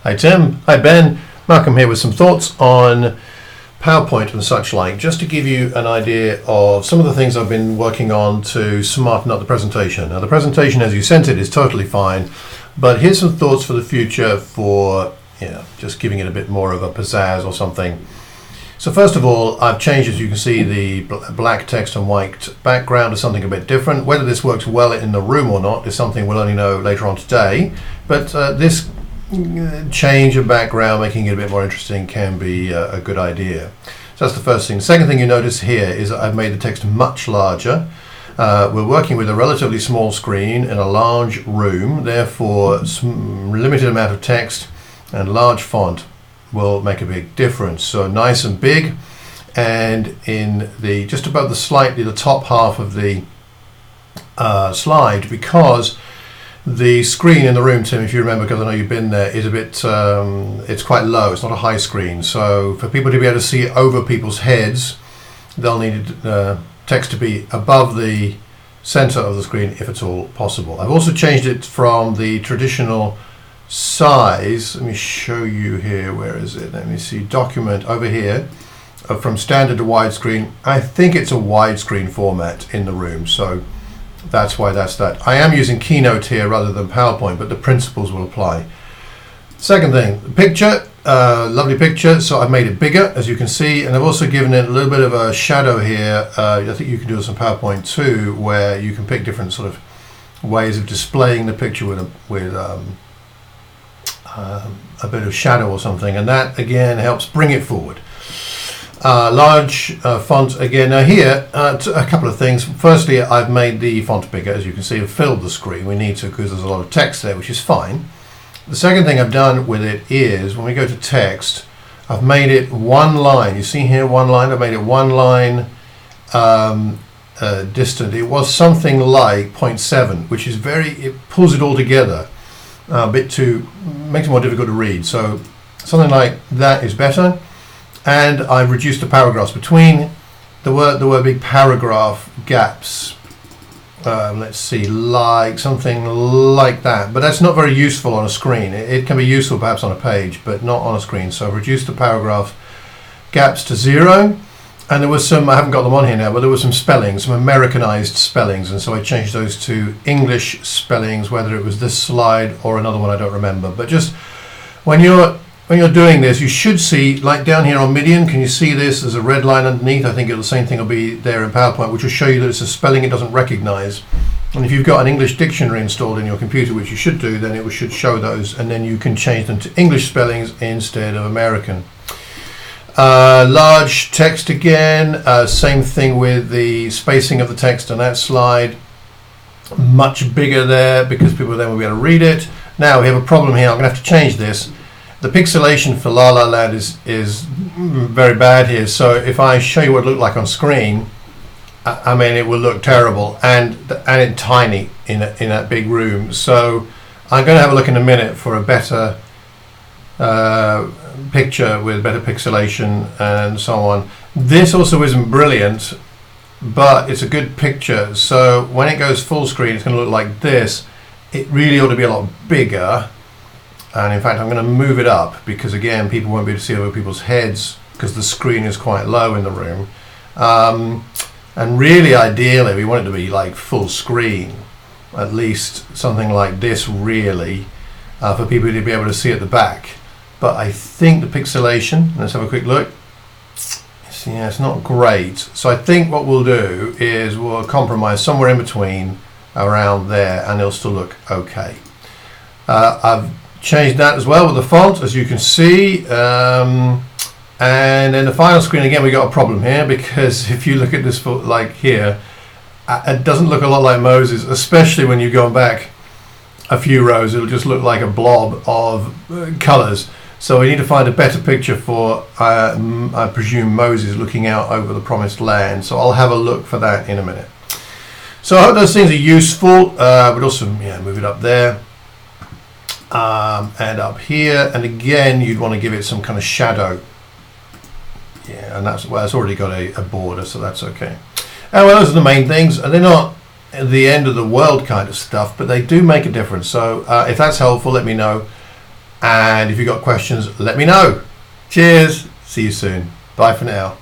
Hi Tim, hi Ben, Malcolm here with some thoughts on PowerPoint and such like, just to give you an idea of some of the things I've been working on to smarten up the presentation. Now the presentation as you sent it is totally fine, but here's some thoughts for the future for just giving it a bit more of a pizzazz or something. So first of all, I've changed, as you can see, the black text and white background to something a bit different. Whether this works well in the room or not is something we'll only know later on today, but this change of background, making it a bit more interesting, can be a good idea. So that's the first thing. The second thing you notice here is that I've made the text much larger. We're working with a relatively small screen in a large room, therefore limited amount of text and large font will make a big difference. So nice and big, and in the just above the top half of the slide, because the screen in the room, Tim, if you remember, because I know you've been there, is a bit it's quite low. It's not a high screen, so for people to be able to see over people's heads, they'll need text to be above the center of the screen if at all possible. I've also changed it from the traditional size. Let me show you here. Where is it? Let me see. Document over here, from standard to widescreen. I think it's a widescreen format in the room, so that's why that's that. I am using Keynote here rather than PowerPoint, but the principles will apply. Second thing, the picture, lovely picture. So I've made it bigger, as you can see, and I've also given it a little bit of a shadow here. I think you can do this on PowerPoint too, where you can pick different sort of ways of displaying the picture with a bit of shadow or something, and that again helps bring it forward. Large font again. Now here, a couple of things. Firstly, I've made the font bigger. As you can see, I've filled the screen. We need to, because there's a lot of text there, which is fine. The second thing I've done with it is, when we go to text, I've made it one line. You see here, one line. I've made it one line distant. It was something like 0.7, which is it pulls it all together. Makes it more difficult to read. So something like that is better. And I've reduced the paragraphs between. There were big paragraph gaps. Let's see, like something like that. But that's not very useful on a screen. It can be useful perhaps on a page, but not on a screen. So I've reduced the paragraph gaps to 0. And there was some, I haven't got them on here now, but there were some spellings, some Americanized spellings, and so I changed those to English spellings, whether it was this slide or another one, I don't remember. But just when you're doing this, you should see, like down here on Midian, can you see this? There's a red line underneath. I think the same thing will be there in PowerPoint, which will show you that it's a spelling it doesn't recognize. And if you've got an English dictionary installed in your computer, which you should do, then it should show those, and then you can change them to English spellings instead of American. Large text again, same thing with the spacing of the text on that slide. Much bigger there because people then will be able to read it. Now we have a problem here. I'm going to have to change this. The pixelation for La La Land is very bad here. So if I show you what it looked like on screen, I mean it will look terrible and it's tiny in that big room. So I'm going to have a look in a minute for a better picture with better pixelation and so on. This also isn't brilliant, but it's a good picture. So when it goes full screen, it's going to look like this. It really ought to be a lot bigger. And in fact, I'm going to move it up because again, people won't be able to see over people's heads because the screen is quite low in the room. And really, ideally, we want it to be like full screen, at least something like this, really, for people to be able to see at the back. But I think the pixelation, let's have a quick look. Yeah, it's not great. So I think what we'll do is we'll compromise somewhere in between around there and it'll still look okay. I've changed that as well with the font, as you can see. And then the final screen, again, we got a problem here because if you look at this like here, it doesn't look a lot like Moses, especially when you go back a few rows. It'll just look like a blob of colors. So we need to find a better picture for, I presume, Moses looking out over the promised land. So I'll have a look for that in a minute. So I hope those things are useful. But also, move it up there and up here. And again, you'd want to give it some kind of shadow. Yeah, and that's already got a border, so that's okay. Well, those are the main things, and they're not the end of the world kind of stuff, but they do make a difference. So if that's helpful, let me know. And if you've got questions, let me know. Cheers. See you soon. Bye for now.